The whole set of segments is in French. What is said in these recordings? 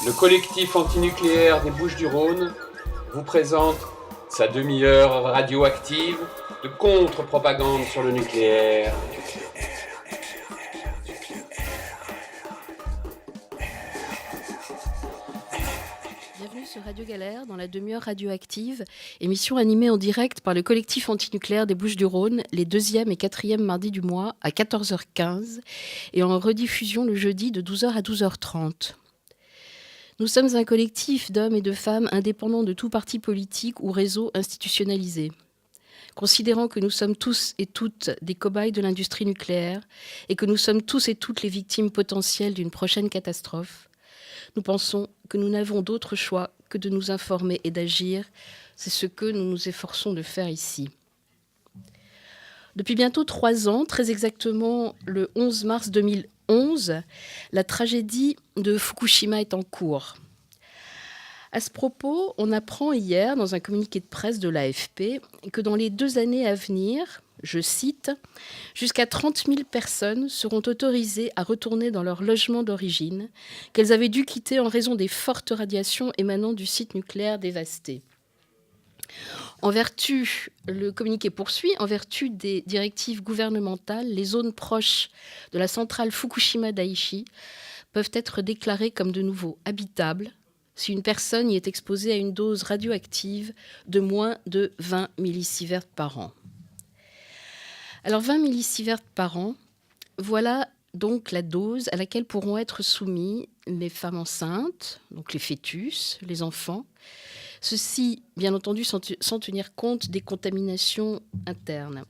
Le collectif antinucléaire des Bouches-du-Rhône vous présente sa demi-heure radioactive de contre-propagande sur le nucléaire. Bienvenue sur Radio Galère dans la demi-heure radioactive, émission animée en direct par le collectif antinucléaire des Bouches-du-Rhône les 2e et 4e mardis du mois à 14h15 et en rediffusion le jeudi de 12h à 12h30. Nous sommes un collectif d'hommes et de femmes indépendants de tout parti politique ou réseau institutionnalisé. Considérant que nous sommes tous et toutes des cobayes de l'industrie nucléaire et que nous sommes tous et toutes les victimes potentielles d'une prochaine catastrophe, nous pensons que nous n'avons d'autre choix que de nous informer et d'agir. C'est ce que nous nous efforçons de faire ici. Depuis bientôt 3 ans, très exactement le 11 mars 2011, la tragédie de Fukushima est en cours. À ce propos, on apprend hier, dans un communiqué de presse de l'AFP, que dans les 2 années à venir, je cite, « jusqu'à 30 000 personnes seront autorisées à retourner dans leur logement d'origine qu'elles avaient dû quitter en raison des fortes radiations émanant du site nucléaire dévasté. » Le communiqué poursuit, en vertu des directives gouvernementales, les zones proches de la centrale Fukushima Daiichi peuvent être déclarées comme de nouveau habitables si une personne y est exposée à une dose radioactive de moins de 20 millisieverts par an. Alors 20 millisieverts par an, voilà donc la dose à laquelle pourront être soumis les femmes enceintes, donc les fœtus, les enfants. Ceci, bien entendu, sans tenir compte des contaminations internes.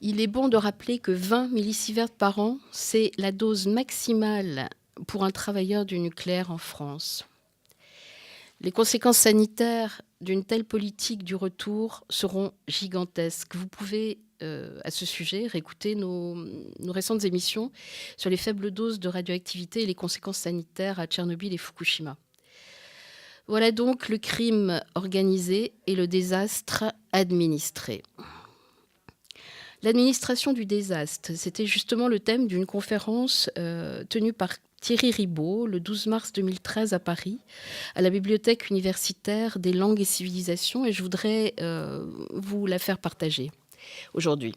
Il est bon de rappeler que 20 millisieverts par an, c'est la dose maximale pour un travailleur du nucléaire en France. Les conséquences sanitaires d'une telle politique du retour seront gigantesques. Vous pouvez, à ce sujet, réécouter nos récentes émissions sur les faibles doses de radioactivité et les conséquences sanitaires à Tchernobyl et Fukushima. Voilà donc le crime organisé et le désastre administré. L'administration du désastre, c'était justement le thème d'une conférence tenue par Thierry Ribaud le 12 mars 2013 à Paris, à la Bibliothèque universitaire des langues et civilisations, et je voudrais vous la faire partager aujourd'hui.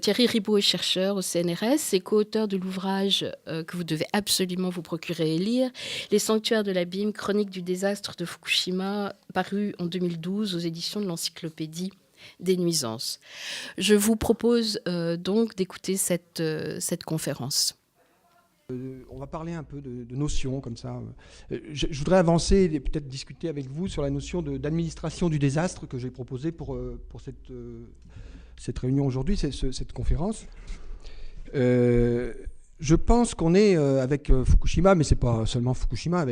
Thierry Ribaud est chercheur au CNRS et co-auteur de l'ouvrage que vous devez absolument vous procurer et lire, Les sanctuaires de l'abîme, chronique du désastre de Fukushima, paru en 2012 aux éditions de l'Encyclopédie des nuisances. Je vous propose donc d'écouter cette conférence. On va parler un peu de notions comme ça. Je voudrais avancer et peut-être discuter avec vous sur la notion d'administration du désastre que j'ai proposée pour cette réunion aujourd'hui, cette conférence. Je pense qu'on est avec Fukushima, mais c'est pas seulement Fukushima.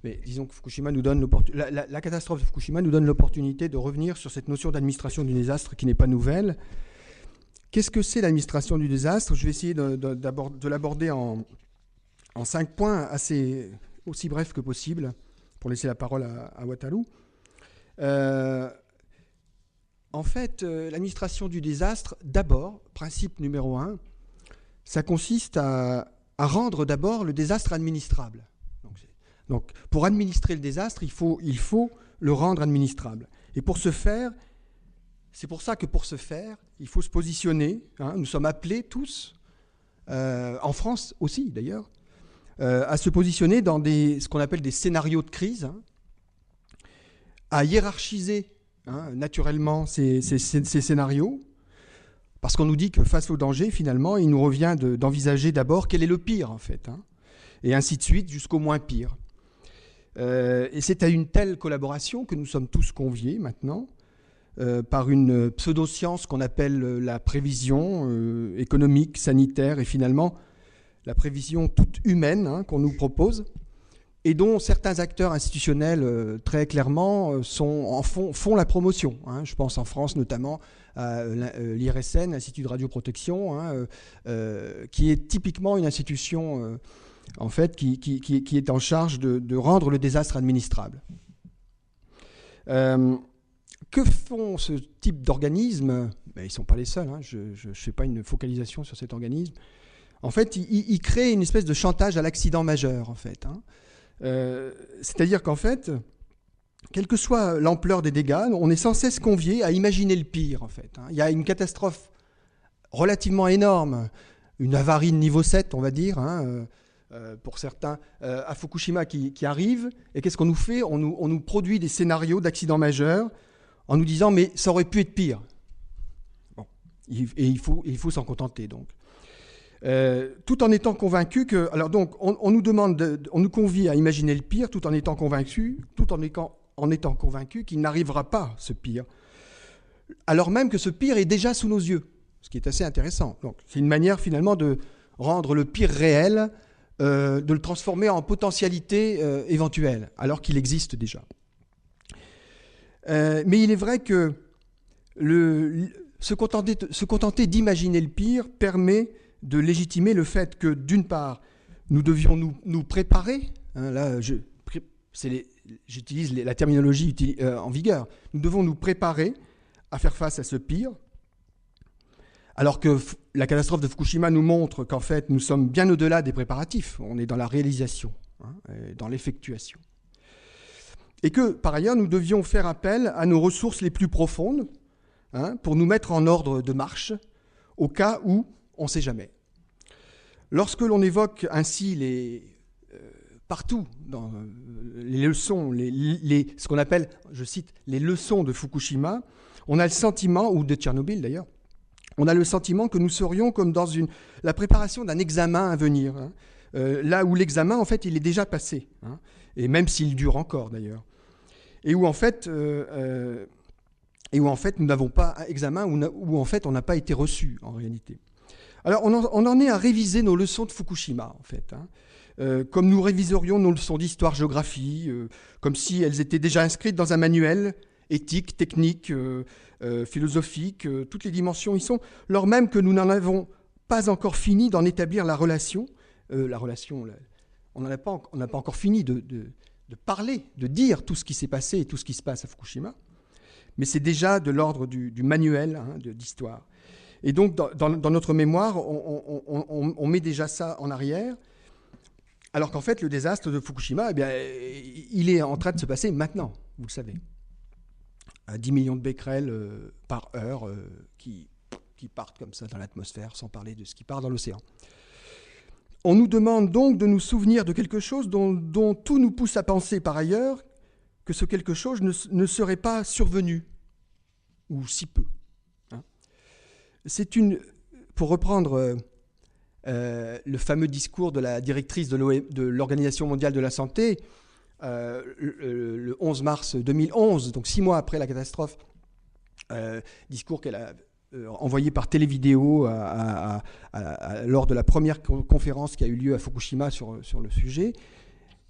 Mais disons que Fukushima nous donne la catastrophe de Fukushima nous donne l'opportunité de revenir sur cette notion d'administration du désastre qui n'est pas nouvelle. Qu'est-ce que c'est l'administration du désastre ? Je vais essayer de l'aborder en 5 points aussi brefs que possible pour laisser la parole à Wataru. En fait, l'administration du désastre, d'abord, principe numéro 1, ça consiste à rendre d'abord le désastre administrable. Donc, pour administrer le désastre, il faut le rendre administrable. Et pour ce faire, c'est pour ça que pour ce faire, il faut se positionner. Nous sommes appelés tous, en France aussi d'ailleurs, à se positionner dans ce qu'on appelle des scénarios de crise, à hiérarchiser naturellement ces scénarios, parce qu'on nous dit que face au danger, finalement, il nous revient d'envisager d'abord quel est le pire, en fait, et ainsi de suite jusqu'au moins pire. Et c'est à une telle collaboration que nous sommes tous conviés maintenant, par une pseudo-science qu'on appelle la prévision économique, sanitaire et finalement la prévision toute humaine qu'on nous propose et dont certains acteurs institutionnels très clairement font la promotion. Je pense en France notamment à l'IRSN, l'Institut de radioprotection, qui est typiquement une institution en fait, qui est en charge de rendre le désastre administrable. Que font ce type d'organismes ? Ils ne sont pas les seuls, je ne fais pas une focalisation sur cet organisme. En fait, il crée une espèce de chantage à l'accident majeur, en fait. Hein. C'est-à-dire qu'en fait, quelle que soit l'ampleur des dégâts, on est sans cesse convié à imaginer le pire, en fait. Hein. Il y a une catastrophe relativement énorme, une avarie de niveau 7, on va dire, hein, pour certains, à Fukushima qui arrive. Et qu'est-ce qu'on nous fait ? On nous produit des scénarios d'accident majeur en nous disant « mais ça aurait pu être pire ». Bon. Et il faut s'en contenter, donc. Tout en étant convaincu que... Alors donc, on nous convie à imaginer le pire tout en étant convaincu qu'il n'arrivera pas, ce pire. Alors même que ce pire est déjà sous nos yeux, ce qui est assez intéressant. Donc, c'est une manière finalement de rendre le pire réel, de le transformer en potentialité éventuelle, alors qu'il existe déjà. Mais il est vrai que se contenter d'imaginer le pire permet de légitimer le fait que, d'une part, nous devions nous préparer, hein, là j'utilise la terminologie en vigueur, nous devons nous préparer à faire face à ce pire, alors que la catastrophe de Fukushima nous montre qu'en fait nous sommes bien au-delà des préparatifs, on est dans la réalisation, hein, dans l'effectuation. Et que, par ailleurs, nous devions faire appel à nos ressources les plus profondes, hein, pour nous mettre en ordre de marche, au cas où on ne sait jamais. Lorsque l'on évoque ainsi partout dans les leçons, ce qu'on appelle, je cite, les leçons de Fukushima, on a le sentiment, ou de Tchernobyl d'ailleurs, on a le sentiment que nous serions comme dans la préparation d'un examen à venir, hein, là où l'examen, en fait, il est déjà passé, hein, et même s'il dure encore d'ailleurs, et où en fait nous n'avons pas un examen, où en fait on n'a pas été reçu en réalité. Alors on en est à réviser nos leçons de Fukushima en fait, hein, comme nous réviserions nos leçons d'histoire-géographie, comme si elles étaient déjà inscrites dans un manuel éthique, technique, philosophique, toutes les dimensions y sont, lors même que nous n'en avons pas encore fini d'en établir la relation. On n'a pas encore fini de parler, de dire tout ce qui s'est passé et tout ce qui se passe à Fukushima, mais c'est déjà de l'ordre du manuel, hein, d'histoire. Et donc, dans notre mémoire, on met déjà ça en arrière, alors qu'en fait, le désastre de Fukushima, eh bien, il est en train de se passer maintenant, vous le savez. À 10 millions de becquerels par heure qui partent comme ça dans l'atmosphère, sans parler de ce qui part dans l'océan. On nous demande donc de nous souvenir de quelque chose dont tout nous pousse à penser par ailleurs que ce quelque chose ne serait pas survenu, ou si peu. Hein. Pour reprendre le fameux discours de la directrice de l'Organisation mondiale de la santé, le 11 mars 2011, donc 6 mois après la catastrophe, discours qu'elle a envoyé par télévidéo lors de la première conférence qui a eu lieu à Fukushima sur le sujet.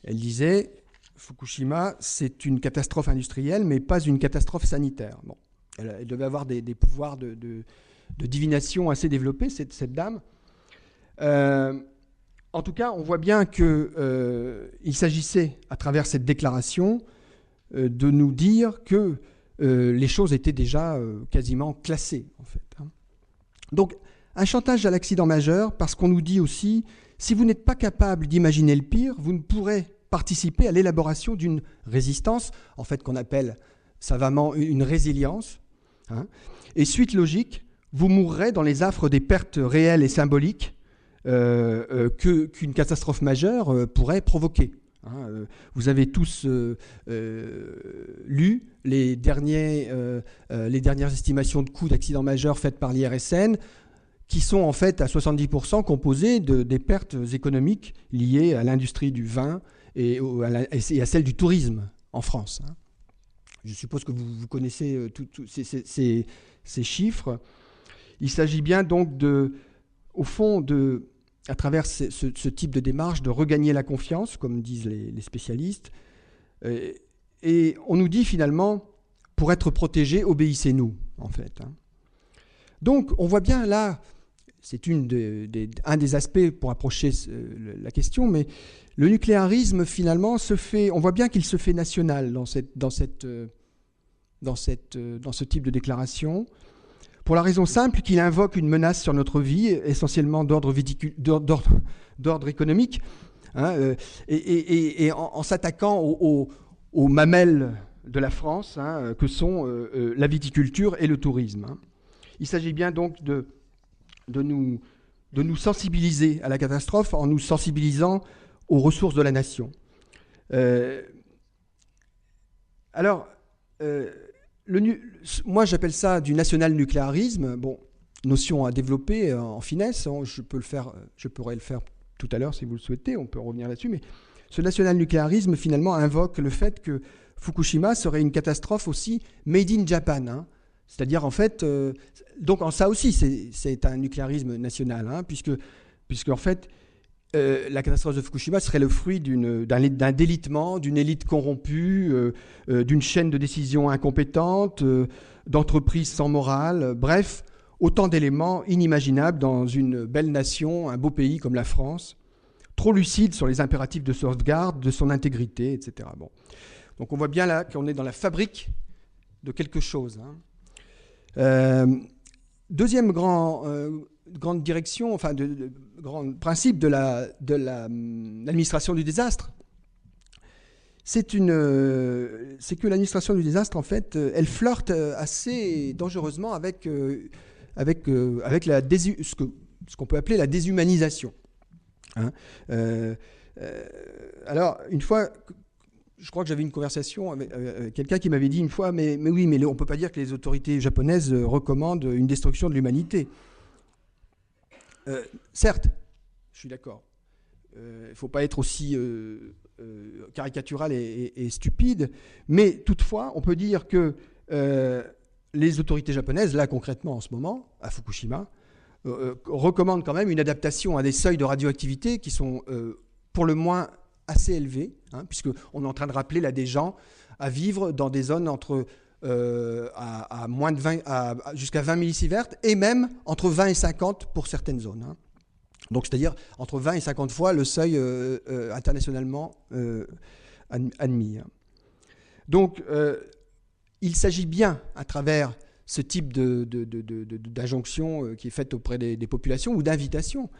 Elle disait « Fukushima, c'est une catastrophe industrielle, mais pas une catastrophe sanitaire ». Bon. Elle devait avoir des pouvoirs de divination assez développés, cette dame. En tout cas, on voit bien qu'il s'agissait, à travers cette déclaration, de nous dire que les choses étaient déjà quasiment classées, en fait. Hein. Donc, un chantage à l'accident majeur, parce qu'on nous dit aussi, si vous n'êtes pas capable d'imaginer le pire, vous ne pourrez participer à l'élaboration d'une résistance, en fait, qu'on appelle savamment une résilience. Hein. Et suite logique, vous mourrez dans les affres des pertes réelles et symboliques qu'une catastrophe majeure pourrait provoquer. Hein, vous avez tous lu les dernières estimations de coûts d'accidents majeurs faites par l'IRSN, qui sont en fait à 70% composées des pertes économiques liées à l'industrie du vin et à celle du tourisme en France. Hein. Je suppose que vous connaissez tous ces chiffres. Il s'agit bien donc au fond, à travers ce type de démarche, de regagner la confiance, comme disent les spécialistes. Et on nous dit finalement, pour être protégés, obéissez-nous, en fait. Hein. Donc, on voit bien là, c'est un des aspects pour approcher la question, mais le nucléarisme, finalement, on voit bien qu'il se fait national dans ce type de déclaration. pour la raison simple qu'il invoque une menace sur notre vie, essentiellement d'ordre économique, hein, et en s'attaquant aux mamelles de la France, hein, que sont la viticulture et le tourisme. Hein. Il s'agit bien donc de nous sensibiliser à la catastrophe en nous sensibilisant aux ressources de la nation. Moi j'appelle ça du national-nucléarisme, bon, notion à développer en finesse, je pourrais le faire tout à l'heure si vous le souhaitez, on peut revenir là-dessus, mais ce national-nucléarisme finalement invoque le fait que Fukushima serait une catastrophe aussi made in Japan, hein. C'est-à-dire en fait, donc en ça aussi c'est un nucléarisme national, hein, puisque en fait la catastrophe de Fukushima serait le fruit d'un délitement, d'une élite corrompue, d'une chaîne de décision incompétente, d'entreprises sans morale, bref, autant d'éléments inimaginables dans une belle nation, un beau pays comme la France, trop lucide sur les impératifs de sauvegarde, de son intégrité, etc. Bon. Donc on voit bien là qu'on est dans la fabrique de quelque chose. Hein. Deuxième grande direction, enfin grand principe de l'administration du désastre, c'est que l'administration du désastre, en fait, elle flirte assez dangereusement avec ce qu'on peut appeler la déshumanisation. Hein. Alors, une fois, je crois que j'avais une conversation avec quelqu'un qui m'avait dit une fois, mais oui, mais on ne peut pas dire que les autorités japonaises recommandent une destruction de l'humanité. Certes, je suis d'accord. Il ne faut pas être aussi caricatural et stupide, mais toutefois, on peut dire que les autorités japonaises, là concrètement en ce moment, à Fukushima, recommandent quand même une adaptation à des seuils de radioactivité qui sont pour le moins assez élevés, hein, puisqu'on est en train de rappeler là des gens à vivre dans des zones entre à moins de 20, jusqu'à 20 millisieverts, et même entre 20 et 50 pour certaines zones. Hein. Donc, c'est-à-dire entre 20 et 50 fois le seuil internationalement admis. Hein. Donc, il s'agit bien, à travers ce type d'injonction qui est faite auprès des populations ou d'invitation,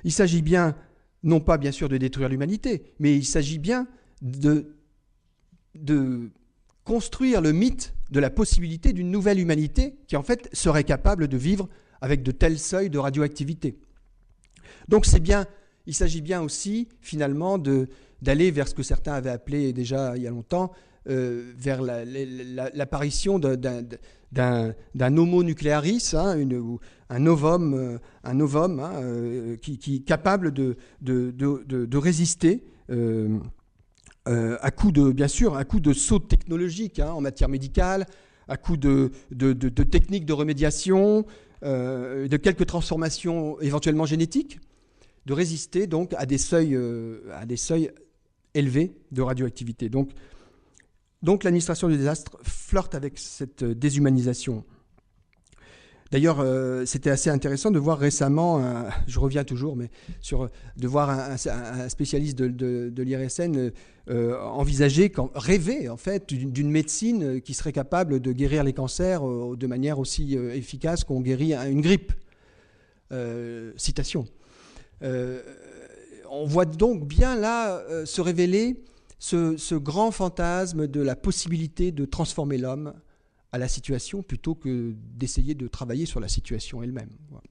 il s'agit bien, non pas bien sûr de détruire l'humanité, mais il s'agit bien de construire le mythe de la possibilité d'une nouvelle humanité qui en fait serait capable de vivre avec de tels seuils de radioactivité. Donc il s'agit bien aussi finalement d'aller vers ce que certains avaient appelé déjà il y a longtemps, vers l'apparition d'un homo nuclearis, hein, un novum hein, qui est capable de résister à coup de sauts technologiques, hein, en matière médicale, à coup de techniques de remédiation, de quelques transformations éventuellement génétiques, de résister donc à des seuils élevés de radioactivité. Donc l'administration du désastre flirte avec cette déshumanisation. D'ailleurs, c'était assez intéressant de voir récemment, je reviens toujours, mais de voir un spécialiste de l'IRSN rêver en fait d'une médecine qui serait capable de guérir les cancers de manière aussi efficace qu'on guérit une grippe. Citation. On voit donc bien là se révéler ce grand fantasme de la possibilité de transformer l'homme à la situation plutôt que d'essayer de travailler sur la situation elle-même. Voilà.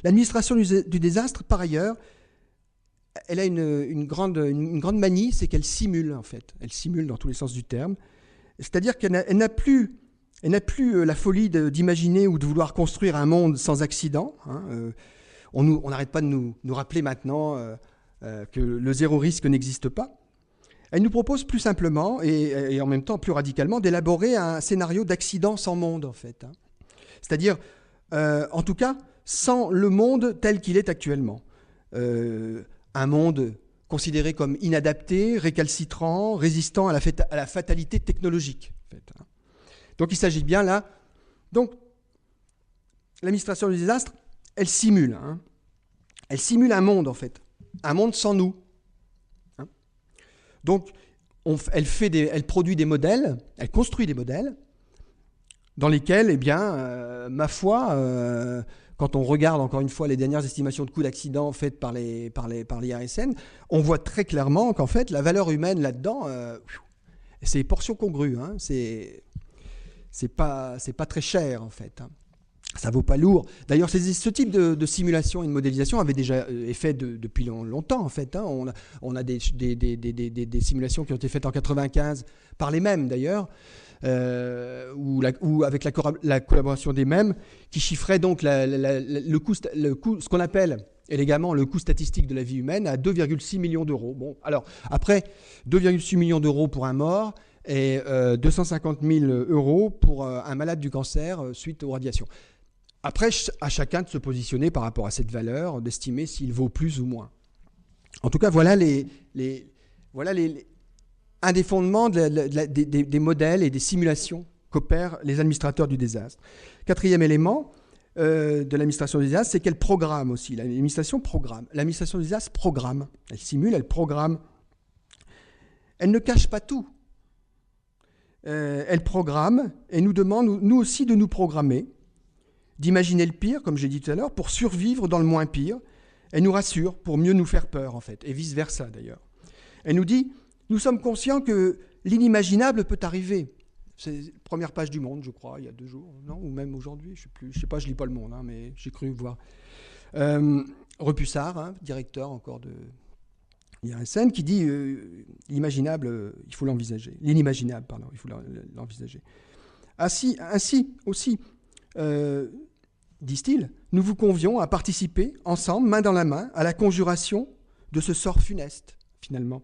L'administration du désastre, par ailleurs, elle a une grande manie, c'est qu'elle simule en fait. Elle simule dans tous les sens du terme. C'est-à-dire qu'elle n'a plus la folie d'imaginer ou de vouloir construire un monde sans accident. Hein. On n'arrête pas de nous rappeler maintenant que le zéro risque n'existe pas. Elle nous propose plus simplement et en même temps plus radicalement d'élaborer un scénario d'accident sans monde, en fait. Hein. C'est-à-dire, en tout cas, sans le monde tel qu'il est actuellement. Un monde considéré comme inadapté, récalcitrant, résistant à la fatalité technologique. En fait, hein. Donc il s'agit bien là... Donc, l'administration du désastre, elle simule. Hein. Elle simule un monde, en fait. Un monde sans nous. Donc, elle produit des modèles, elle construit des modèles dans lesquels, eh bien, ma foi, quand on regarde encore une fois les dernières estimations de coûts d'accident faites par l'IRSN, on voit très clairement qu'en fait, la valeur humaine là-dedans, c'est portion congrue. Hein, c'est pas très cher, en fait. Hein. Ça vaut pas lourd. D'ailleurs, ce type de simulation et de modélisation avait déjà été fait depuis longtemps, en fait. Hein. On a des simulations qui ont été faites en 1995 par les mêmes, d'ailleurs, ou avec la collaboration des mêmes, qui chiffraient donc le coût, ce qu'on appelle élégamment le coût statistique de la vie humaine à 2,6 millions d'euros. Bon, alors, après, 2,6 millions d'euros pour un mort et 250 000 euros pour un malade du cancer suite aux radiations. Après, à chacun de se positionner par rapport à cette valeur, d'estimer s'il vaut plus ou moins. En tout cas, voilà un des fondements des modèles et des simulations qu'opèrent les administrateurs du désastre. Quatrième élément de l'administration du désastre, c'est qu'elle programme aussi. L'administration programme. L'administration du désastre programme. Elle simule, elle programme. Elle ne cache pas tout. Elle programme et nous demande, nous aussi, de nous programmer, d'imaginer le pire, comme j'ai dit tout à l'heure, pour survivre dans le moins pire. Elle nous rassure pour mieux nous faire peur, en fait, et vice-versa, d'ailleurs. Elle nous dit, nous sommes conscients que l'inimaginable peut arriver. C'est la première page du Monde, je crois, il y a 2 jours, non, ou même aujourd'hui, je sais pas, je lis pas le Monde, hein, mais j'ai cru voir. Repussard, hein, directeur encore de l'IRSN, qui dit l'imaginable, il faut l'envisager. L'inimaginable, pardon, il faut l'envisager. Ainsi aussi, disent-ils, nous vous convions à participer ensemble, main dans la main, à la conjuration de ce sort funeste, finalement.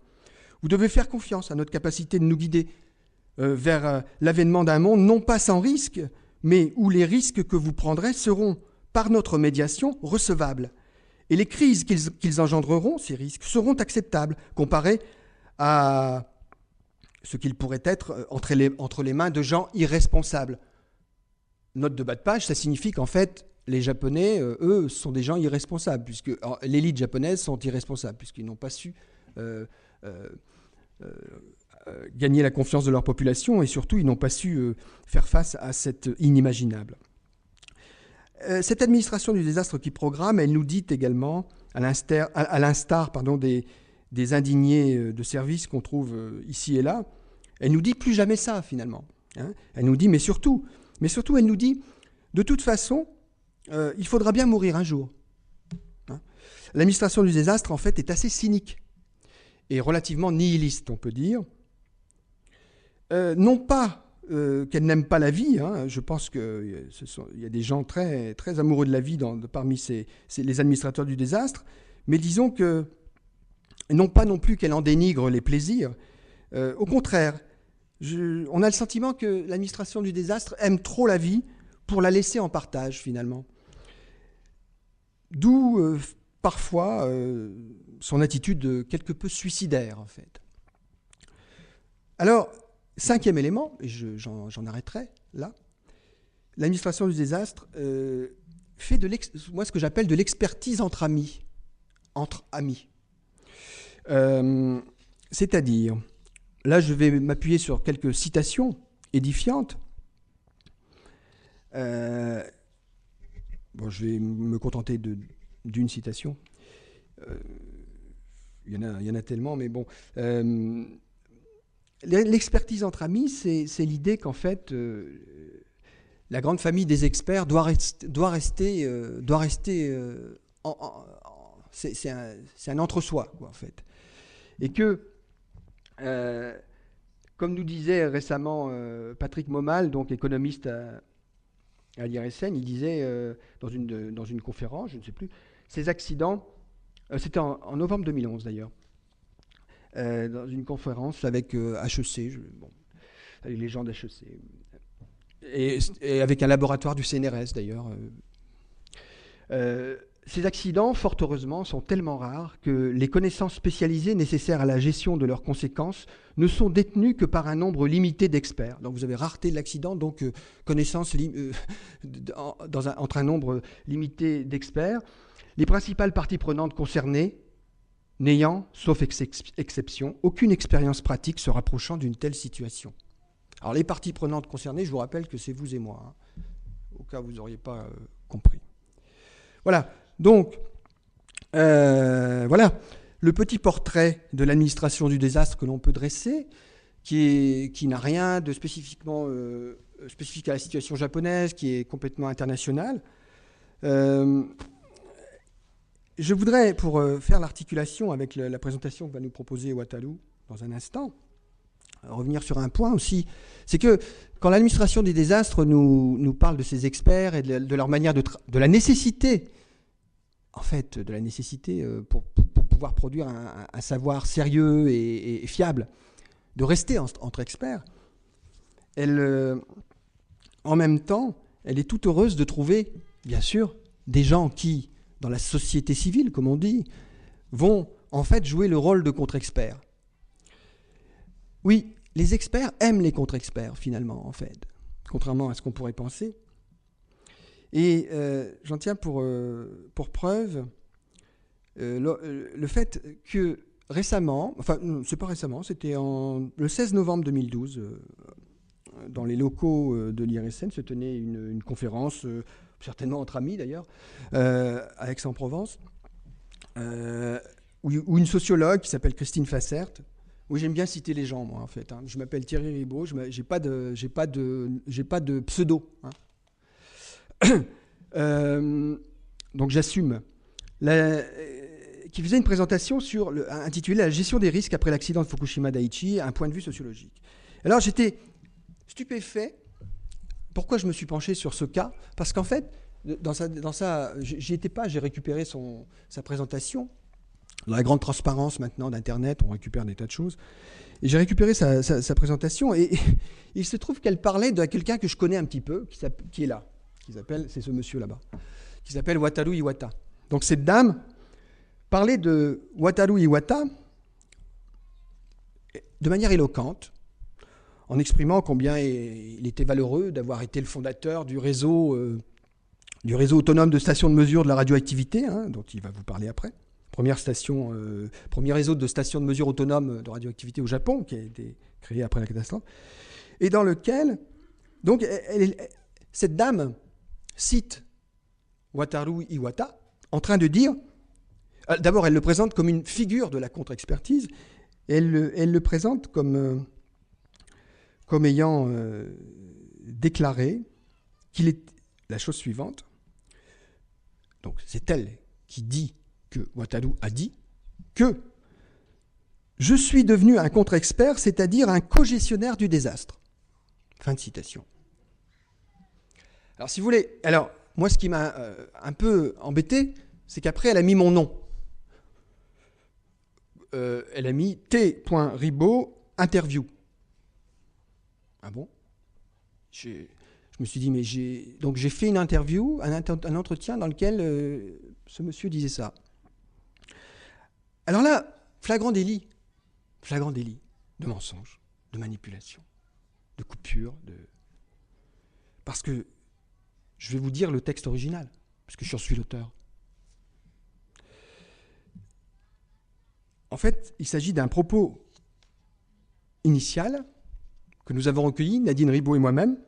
Vous devez faire confiance à notre capacité de nous guider vers l'avènement d'un monde non pas sans risque, mais où les risques que vous prendrez seront, par notre médiation, recevables. Et les crises qu'ils engendreront, ces risques, seront acceptables, comparés à ce qu'ils pourraient être entre les mains de gens irresponsables. Note de bas de page, ça signifie qu'en fait, les Japonais, eux, sont des gens irresponsables, puisque l'élite japonaise sont irresponsables, puisqu'ils n'ont pas su gagner la confiance de leur population, et surtout, ils n'ont pas su faire face à cet inimaginable. Cette administration du désastre qui programme, elle nous dit également, à l'instar des indignés de service qu'on trouve ici et là, elle nous dit plus jamais ça, finalement. Hein. Elle nous dit, mais surtout, elle nous dit, de toute façon, il faudra bien mourir un jour. Hein. L'administration du désastre, en fait, est assez cynique et relativement nihiliste, on peut dire. Non pas qu'elle n'aime pas la vie, hein. Je pense qu'il y a des gens très, très amoureux de la vie parmi les administrateurs du désastre, mais disons que, non pas non plus qu'elle en dénigre les plaisirs, au contraire, on a le sentiment que l'administration du désastre aime trop la vie pour la laisser en partage, finalement. D'où, parfois, son attitude quelque peu suicidaire, en fait. Alors, 5e élément, et j'en arrêterai là, l'administration du désastre fait ce que j'appelle de l'expertise entre amis. C'est-à-dire, là je vais m'appuyer sur quelques citations édifiantes. Je vais me contenter d'une citation. Il y en a tellement, mais bon... L'expertise entre amis, c'est l'idée qu'en fait, la grande famille des experts doit rester c'est un entre-soi, quoi, en fait. Et que, comme nous disait récemment Patrick Momal, donc économiste à l'IRSN, il disait dans une conférence, je ne sais plus, ces accidents, c'était en novembre 2011 d'ailleurs, dans une conférence avec HEC, avec les gens d'HEC, et avec un laboratoire du CNRS d'ailleurs. Ces accidents, fort heureusement, sont tellement rares que les connaissances spécialisées nécessaires à la gestion de leurs conséquences ne sont détenues que par un nombre limité d'experts. Donc vous avez rareté de l'accident, donc connaissances entre un nombre limité d'experts. Les principales parties prenantes concernées n'ayant, sauf exception, aucune expérience pratique se rapprochant d'une telle situation. Alors les parties prenantes concernées, je vous rappelle que c'est vous et moi, hein, au cas où vous n'auriez pas compris. Voilà, donc, voilà le petit portrait de l'administration du désastre que l'on peut dresser, qui n'a rien de spécifique à la situation japonaise, qui est complètement international. Je voudrais, pour faire l'articulation avec la présentation que va nous proposer Wataru dans un instant, revenir sur un point aussi, c'est que quand l'administration des désastres nous parle de ses experts et de leur manière de la nécessité, en fait, de la nécessité pour pouvoir produire un savoir sérieux et fiable, de rester entre experts, en même temps, elle est toute heureuse de trouver, bien sûr, des gens qui, dans la société civile, comme on dit, vont en fait jouer le rôle de contre-experts. Oui, les experts aiment les contre-experts, finalement, en fait, contrairement à ce qu'on pourrait penser. Et j'en tiens pour preuve le fait que récemment, enfin, c'est pas récemment, c'était le 16 novembre 2012, dans les locaux de l'IRSN, se tenait une conférence, certainement entre amis d'ailleurs, à Aix-en-Provence, où une sociologue qui s'appelle Christine Fassert. Oui, j'aime bien citer les gens, moi, en fait. Hein. Je m'appelle Thierry Ribaud, j'ai pas de pseudo. Hein. Donc j'assume. Qui faisait une présentation intitulée « La gestion des risques après l'accident de Fukushima Daiichi, un point de vue sociologique ». Alors j'étais stupéfait. Pourquoi je me suis penché sur ce cas ? Parce qu'en fait, j'y étais pas, j'ai récupéré sa présentation. Dans la grande transparence maintenant d'Internet, on récupère des tas de choses. Et j'ai récupéré sa présentation et il se trouve qu'elle parlait de quelqu'un que je connais un petit peu, qui est là. C'est ce monsieur là-bas, qui s'appelle Wataru Iwata. Donc cette dame parlait de Wataru Iwata de manière éloquente, en exprimant combien il était valeureux d'avoir été le fondateur du réseau autonome de stations de mesure de la radioactivité, hein, dont il va vous parler après. Premier réseau de stations de mesure autonomes de radioactivité au Japon, qui a été créé après la catastrophe, et dans lequel, donc, cette dame cite Wataru Iwata en train de dire, d'abord elle le présente comme une figure de la contre-expertise, et elle le présente comme ayant déclaré qu'il est la chose suivante. Donc c'est elle qui dit que Wataru a dit que je suis devenu un contre-expert, c'est-à-dire un co-gestionnaire du désastre. Fin de citation. Alors si vous voulez, moi ce qui m'a un peu embêté, c'est qu'après elle a mis mon nom. Elle a mis T.Ribaud interview. Ah bon ? Je me suis dit, mais j'ai fait une interview, un entretien dans lequel ce monsieur disait ça. Alors là, flagrant délit de mensonge, de manipulation, de coupure, parce que je vais vous dire le texte original, parce que je suis l'auteur. En fait, il s'agit d'un propos initial que nous avons recueilli, Nadine Ribaud et moi-même,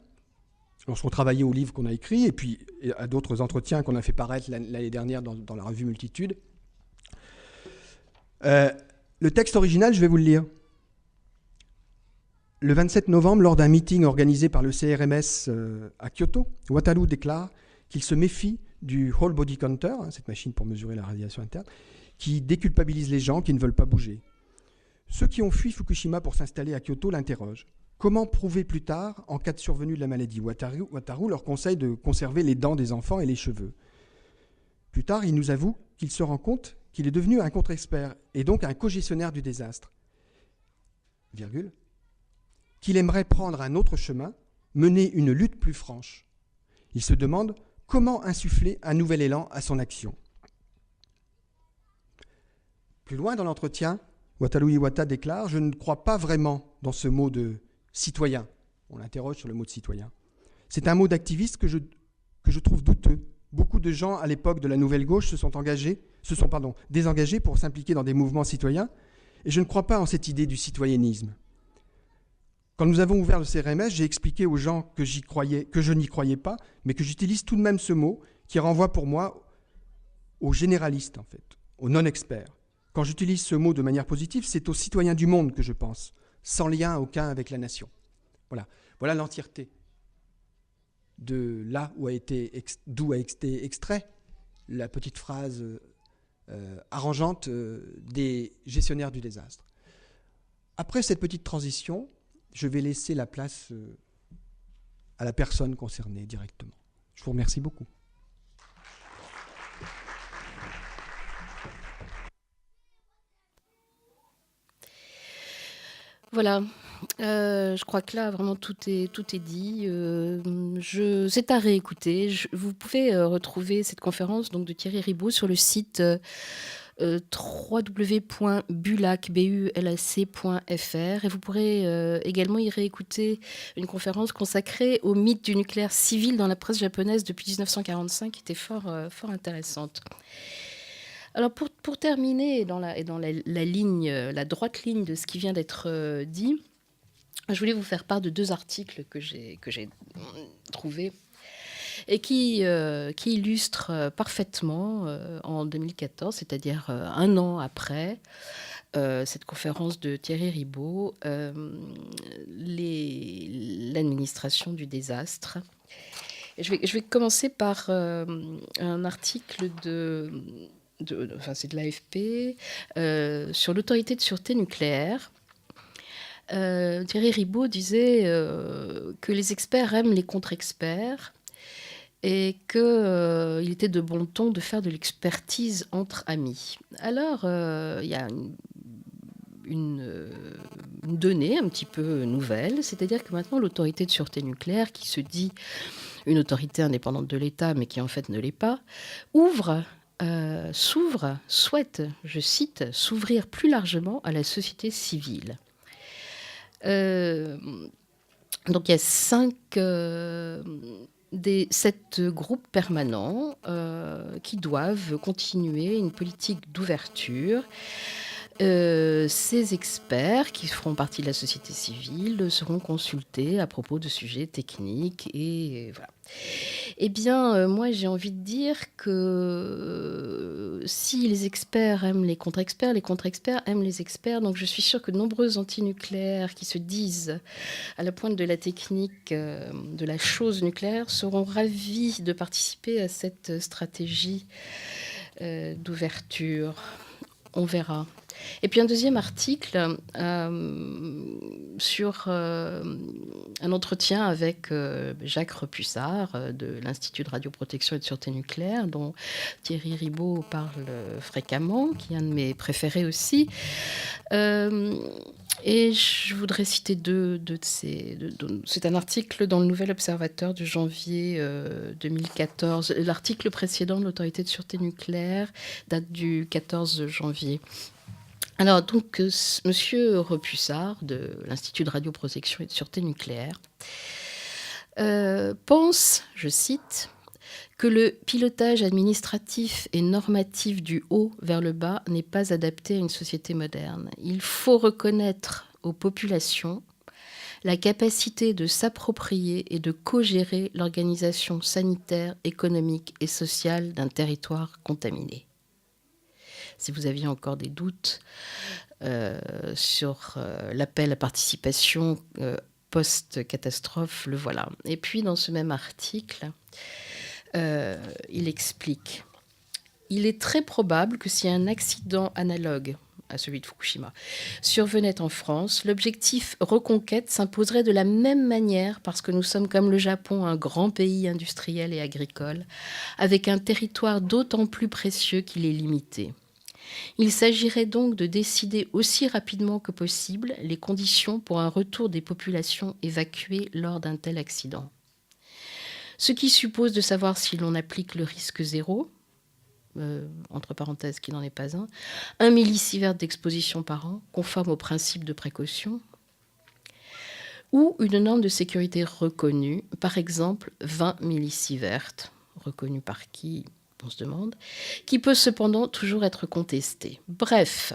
lorsqu'on travaillait au livre qu'on a écrit, et puis à d'autres entretiens qu'on a fait paraître l'année dernière dans la revue Multitude. Le texte original, je vais vous le lire. Le 27 novembre, lors d'un meeting organisé par le CRMS à Kyoto, Wataru déclare qu'il se méfie du Whole Body Counter, cette machine pour mesurer la radiation interne, qui déculpabilise les gens qui ne veulent pas bouger. Ceux qui ont fui Fukushima pour s'installer à Kyoto l'interrogent. Comment prouver plus tard, en cas de survenue de la maladie ? Wataru leur conseille de conserver les dents des enfants et les cheveux. Plus tard, il nous avoue qu'il se rend compte qu'il est devenu un contre-expert et donc un co-gestionnaire du désastre. Virgule. Qu'il aimerait prendre un autre chemin, mener une lutte plus franche. Il se demande comment insuffler un nouvel élan à son action. Plus loin dans l'entretien, Wataru Iwata déclare « Je ne crois pas vraiment dans ce mot de citoyen ». On l'interroge sur le mot de citoyen. C'est un mot d'activiste que je trouve douteux. Beaucoup de gens, à l'époque de la Nouvelle Gauche, se sont désengagés pour s'impliquer dans des mouvements citoyens, et je ne crois pas en cette idée du citoyennisme. Quand nous avons ouvert le CRMS, j'ai expliqué aux gens que je n'y croyais pas, mais que j'utilise tout de même ce mot qui renvoie pour moi aux généralistes, en fait, aux non-experts. Quand j'utilise ce mot de manière positive, c'est aux citoyens du monde que je pense, sans lien aucun avec la nation. Voilà l'entièreté de là d'où a été extrait la petite phrase arrangeante des gestionnaires du désastre. Après cette petite transition, je vais laisser la place à la personne concernée directement. Je vous remercie beaucoup. Voilà, je crois que là, vraiment, tout est dit. C'est à réécouter. Vous pouvez retrouver cette conférence donc, de Thierry Ribaud sur le site www.bulac.fr et vous pourrez également y réécouter une conférence consacrée au mythe du nucléaire civil dans la presse japonaise depuis 1945 qui était fort intéressante. Alors pour terminer dans la ligne, la droite ligne de ce qui vient d'être dit, je voulais vous faire part de 2 articles que j'ai trouvés et qui illustrent parfaitement en 2014, c'est-à-dire 1 an après cette conférence de Thierry Ribaud, l'administration du désastre. Et je vais commencer par un article c'est de l'AFP, sur l'autorité de sûreté nucléaire. Thierry Ribaud disait que les experts aiment les contre-experts et qu'il était de bon ton de faire de l'expertise entre amis. Alors, il y a une donnée un petit peu nouvelle, c'est-à-dire que maintenant l'autorité de sûreté nucléaire, qui se dit une autorité indépendante de l'État, mais qui en fait ne l'est pas, souhaite, je cite, s'ouvrir plus largement à la société civile. Donc il y a 7 groupes permanents qui doivent continuer une politique d'ouverture. Ces experts qui feront partie de la société civile seront consultés à propos de sujets techniques et voilà. Eh bien, moi, j'ai envie de dire que si les experts aiment les contre-experts aiment les experts. Donc, je suis sûre que de nombreux antinucléaires qui se disent à la pointe de la technique de la chose nucléaire seront ravis de participer à cette stratégie d'ouverture. On verra. Et puis un deuxième article sur un entretien avec Jacques Repussard de l'Institut de radioprotection et de sûreté nucléaire, dont Thierry Ribaud parle fréquemment, qui est un de mes préférés aussi. Et je voudrais citer deux de ces... c'est un article dans le Nouvel Observateur de janvier 2014. L'article précédent de l'Autorité de sûreté nucléaire date du 14 janvier. Alors, donc, monsieur Repussard, de l'Institut de radioprotection et de sûreté nucléaire, pense, je cite, que le pilotage administratif et normatif du haut vers le bas n'est pas adapté à une société moderne. Il faut reconnaître aux populations la capacité de s'approprier et de co-gérer l'organisation sanitaire, économique et sociale d'un territoire contaminé. Si vous aviez encore des doutes sur l'appel à participation post-catastrophe, le voilà. Et puis, dans ce même article, il explique « Il est très probable que si un accident analogue à celui de Fukushima survenait en France, l'objectif reconquête s'imposerait de la même manière parce que nous sommes comme le Japon, un grand pays industriel et agricole, avec un territoire d'autant plus précieux qu'il est limité. Il s'agirait donc de décider aussi rapidement que possible les conditions pour un retour des populations évacuées lors d'un tel accident. Ce qui suppose de savoir si l'on applique le risque zéro, entre parenthèses qui n'en est pas un millisievert d'exposition par an, conforme au principe de précaution, ou une norme de sécurité reconnue, par exemple 20 millisieverts, reconnue par qui on se demande, qui peut cependant toujours être contestée. Bref,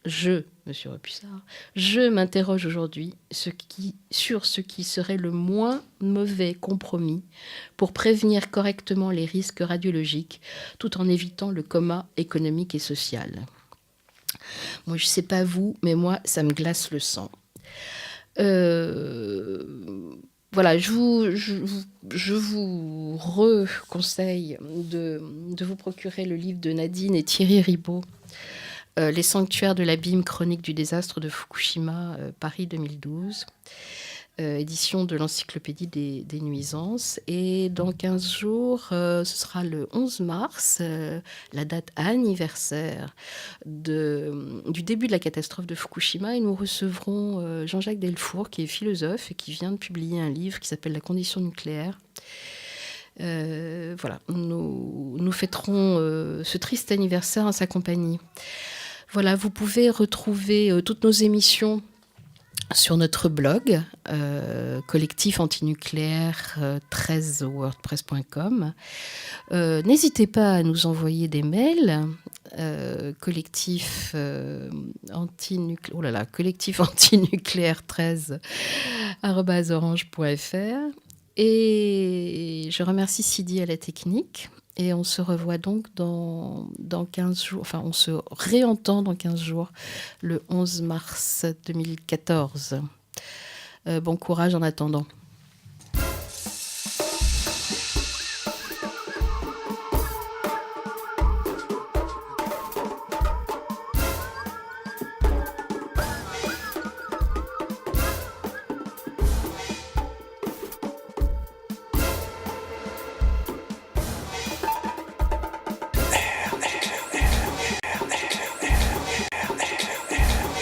je Monsieur Repussard, je m'interroge aujourd'hui sur ce qui serait le moins mauvais compromis pour prévenir correctement les risques radiologiques, tout en évitant le coma économique et social. Moi, je ne sais pas vous, mais moi, ça me glace le sang. Voilà, je vous reconseille de vous procurer le livre de Nadine et Thierry Ribaud, Les sanctuaires de l'abîme, chronique du désastre de Fukushima, Paris 2012, édition de l'encyclopédie des nuisances. Et dans 15 jours, ce sera le 11 mars, la date anniversaire du début de la catastrophe de Fukushima. Et nous recevrons Jean-Jacques Delfour, qui est philosophe et qui vient de publier un livre qui s'appelle La condition nucléaire. Voilà, nous fêterons ce triste anniversaire en sa compagnie. Voilà, vous pouvez retrouver toutes nos émissions sur notre blog, collectif antinucléaire 13wordpress.com. N'hésitez pas à nous envoyer des mails, collectif antinucléaire 13@orange.fr. Et je remercie Sidi à la technique. Et on se revoit donc dans 15 jours, enfin on se réentend dans 15 jours, le 11 mars 2014. Bon courage en attendant.